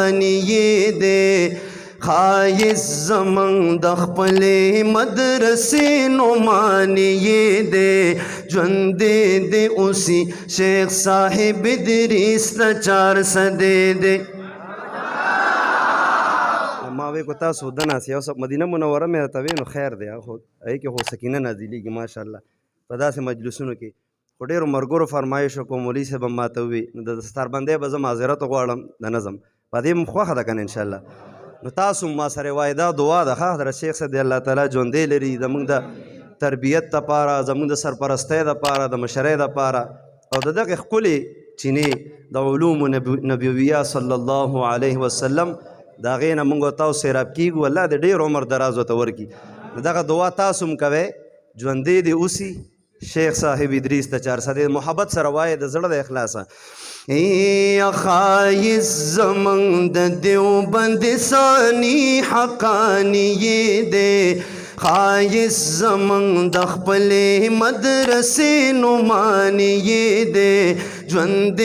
ये दे खाइस ज़मन दखपले मदरसे नुमानी ये दे जुंदे दे उसी शेख साहिब इदरीस चार सदे दे मावे को तासु दना से सब मदीना मुनव्वरा में तवे नो खैर दे हो आई के हो सकीना नाजिली की माशाअल्लाह पदा से मजलिसों के ډېرو مرګورو فرمایشو کو مولوي صاحب هم ماته ووي نو د دستاربندۍ به زه معذرت غواړم د نظم په دې م خوښه ده که نه انشاءالله نو تاسو ما سره وایي دا دعا ده ښه حضرت شیخ صاحب د الله تعالی ژوندی لري زموږ د تربیت دپاره زموږ د سرپرستۍ دپاره د مشرۍ دپاره او د دغې ښکلې چینې د علومو نبویه صلی الله علیه وسلم د هغې نه موږ تاسو سیراب کېږو الله د ډېر عمر دراز ورته ورکړي نو دغه دعا تاسو هم کوئ ژوندی دې اوسي شیخ صاحب ادریس د چار سده محبت سره وایي د زړه د اخلاصه یا خایز زمن د دیوبند ثانی حقانی دے خایز زمن د خپل مدرسې نومانی دے ژوند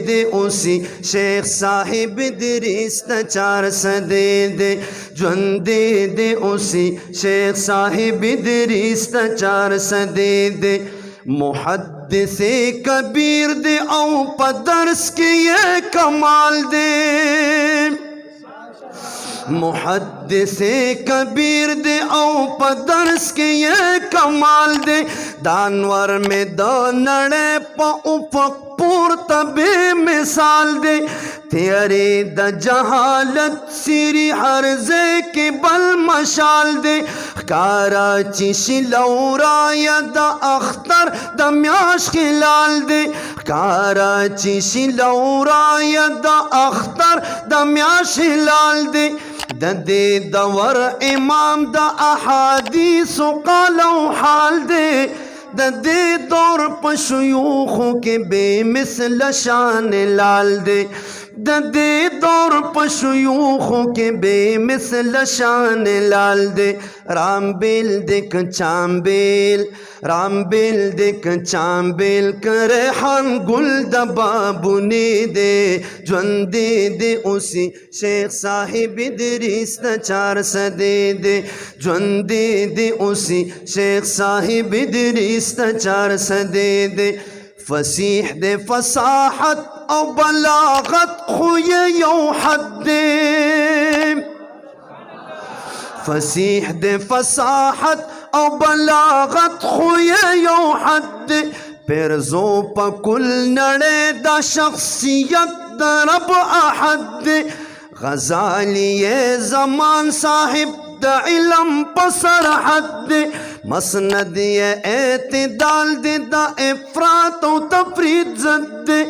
دے اوسی شیخ صاحب ادریس د چار سده دے ژوند دے اوسی شیخ صاحب ادریس د چار سده دے محدث کبیر دے او پا درس کے یہ کمال دے محدث کبیر دے او پا درس کے یہ کمال دے دانور میں دانڑے پا افق پورتا بے مثال دے تیرے دا جہالت سیری حرزے کے بل مشال دے کاراچی شلورا یا دا اختر دا میاش خلال دے کاراچی شلورا یا دا اختر دا میاش خلال دے دا دے دور امام دا احادیث و قال و حال دے دا دے دور پا شیوخوں کے بے مثل شان لال دے دا دے دور پا شیوخوں کے بے مثل شان لال دے رام بیل دک چامبیل رام بیل دک چامبیل کریحان گل دا بابونی دے ژوندی دے اسی شیخ صاحب ادریس دا چار سدے دے ژوندی دے اسی شیخ صاحب ادریس دا چار سدے دے فصیح دے فصاحت او بلاغت خوی یو حد دے فصیح دے فصاحت او بلاغت خوی یو حد دے پیرزو پا کل نڑے دا شخصیت دا رب احد دے غزالی زمان صاحب دا علم پسر حد دے مسند اعتدال دے دا افراط و تفرید زد دے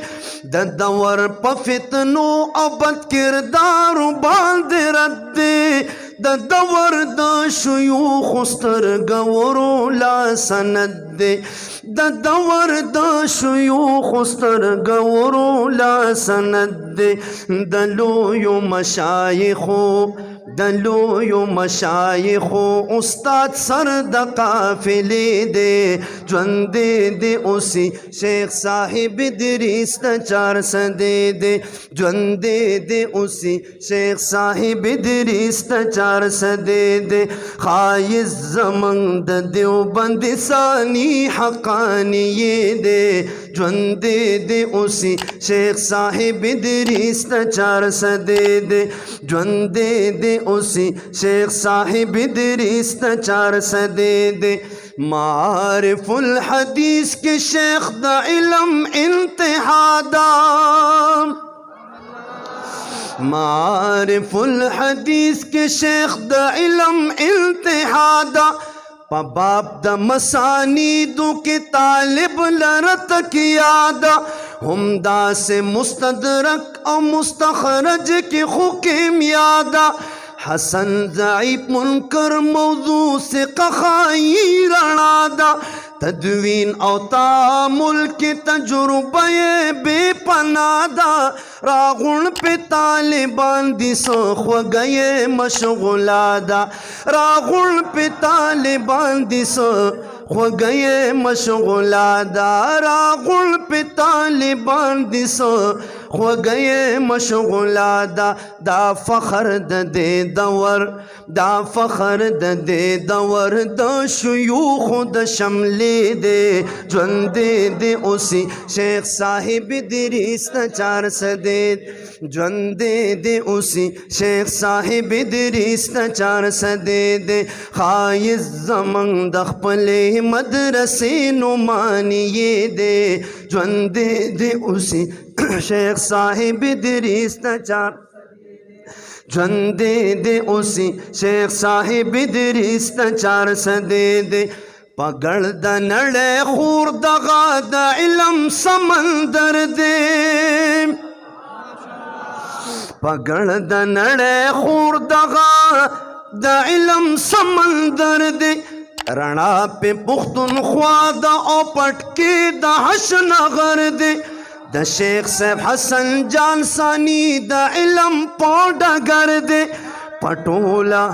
دا دور پا فتنو او بد کردار و باند رد دے دا دور دا شیوخ سترگورو لا سند دے دا دور دا شیوخ سترگورو لا سند دے دا لویو مشایخو دلویو مشایخو استاد سر دا قافلی دے ژوند دے اسی شیخ صاحب ادریس دا چار سدے دے ژوند دے اسی شیخ صاحب ادریس دا چار سدے دے خایز زمن دا دیوبند ثانی حقانی دے ژوند دے اسی شیخ صاحب ادریس دا چار سدے دے ژوند دے اسی شیخ صاحب ادریس دا چار سدے دے معارف الحدیث کے شیخ دا علم انتہا دا معارف الحدیث کے شیخ دا علم انتہا دا پا باب دا مسانیدو کے طالب لرت کیا دا ہم دا سے مستدرک او مستخرج کی حکم یادا حسن ضعیف منکر موضوع سے قخائی رنادا تدوین او تامل کی تجربہ بے پنادا راغن پہ طالبان دی سخ و گئے مشغولادا راغن پہ طالبان دی سخ و گئے مشغولادا راغن پہ طالبان دی سخ و گئے مشغولادا دا فخر د دې دور دا فخر د دې دور د شيوخ د شملې دې ژوند دې اوسي شیخ صاحب ادریس ته 400 ژوند دې اوسي شیخ صاحب ادریس ته 400 دې خایز زمن د خپلې مدرسې نومانی دې ژوند دې اوسي شیخ صاحب ادریس ته 400 ژوند دې اوسي شیخ صاحب ادریس ته 400 دې پګړ د نړۍ خور دغه د علم سمندر دې پګړ د نړۍ خور دغه د علم سمندر دې رڼا په پښتونخوا د او پټکي د حشنغر دې د شیخ صاحب حسن جان ثانی د علم پوډګر دې پټولا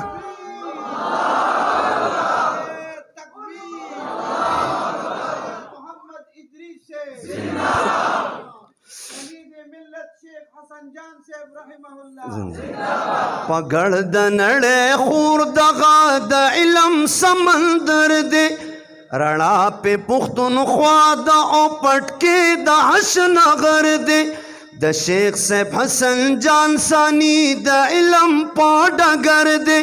پګړ د نړۍ خور دغه د علم سمندر دې رڼا په پښتونخوا د او پټکي د حشنغر دې د شیخ صاحب حسن جان ثانی د علم پوډګر دې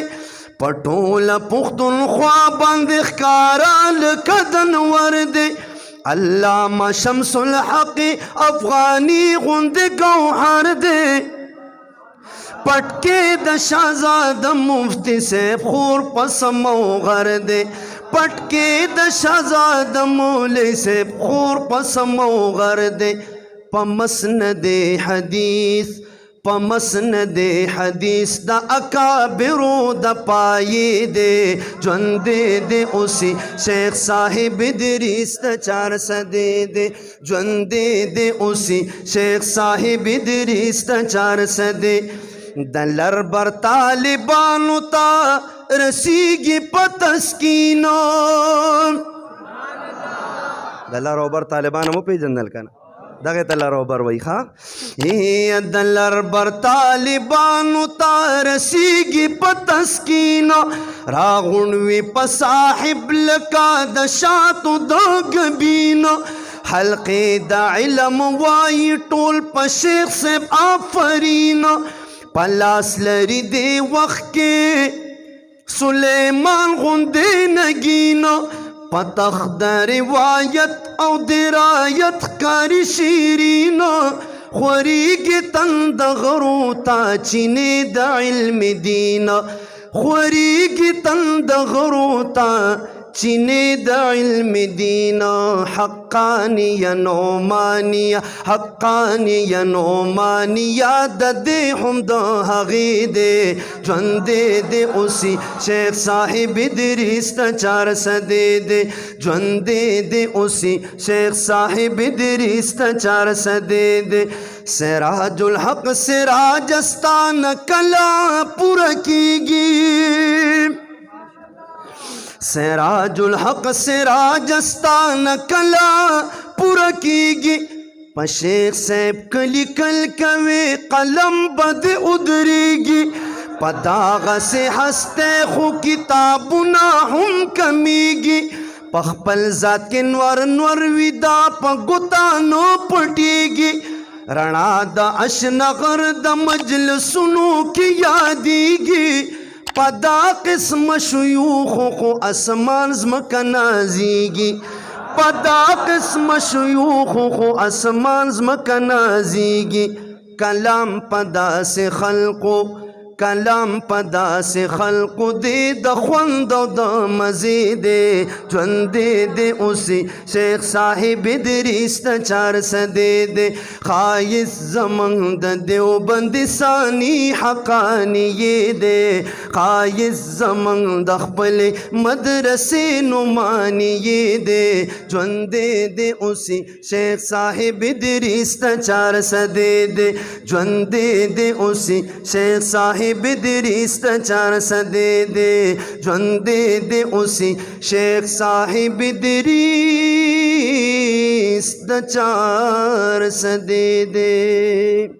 پټوله پښتونخوا باندې ښکارا لکه د انور دې علامه شمس الحق افغاني غوندې ګوهر دې پټکي د شهزاده مفتی صاحب خور په سموغر دې پټکي د شهزاده مولوي صاحب خور په سموغر دې په مسند حدیث په مسند حدیث د اکابرو د پایې دې ژوند دې اوسي شیخ صاحب ادریس ته 400 دې ژوند دې اوسي شیخ صاحب ادریس ته 400 دې د لربر طالبانو ته رسیږي په تسکینو د لربر طالبانو مو پیژندل کنه دغه ته لربر وای ښا د لربر طالبانو ته رسیږي په تسکینو راغونوي په صاحب لکه د شاتو د ګبینو حلقې د علم وای ټول په شیخ صاحب آفرینو پلاس لري دی وخت کې سلیمان غوندې نگینو پتخ د روایت او درایت کاری شیرینو خوریږي تند غرو تا چینه د علم دین خوریږي تند غرو تا چینه د علم دین حقانیه نومانیه حقانیه نومانیه د دې هم د هغې دی ژوند دې اوسي شیخ صاحب ادریس ته 400 دې ژوند دې اوسي شیخ صاحب ادریس ته 400 دې سراج الحق سراج استان کلا پورا کیږي سراج الحق سراج استان کلا پورا کیږي په شیخ صاحب کلی کل کوي قلم بد ادریږي په داغه سه هسته خو کتابونه هم کمیږي په خپل ذات کې نور نور ودا په ګوتانو پټیږي رڼا د اشنغر د مجلسونو کې یادېږي پدا قسم شيوخ خو اسمان زمکه نازيږي پدا قسم شيوخ خو اسمان زمکه نازيږي کلام پدا سے خلقو کلام پدا سے خلقو دې د خوند د مزید ژوند دې اوسي شیخ صاحب ادریس ته 400 دې خایس زمن د دیوبند ثانی حقانی دې خایس زمن د خپل مدرسې نومانی دې ژوند دې اوسي شیخ صاحب ادریس ته 400 دې ژوند دې اوسي شیخ صاحب ادریس ته 400 دې ژوند دې اوسي شیخ صاحب ادریس ته 400 دې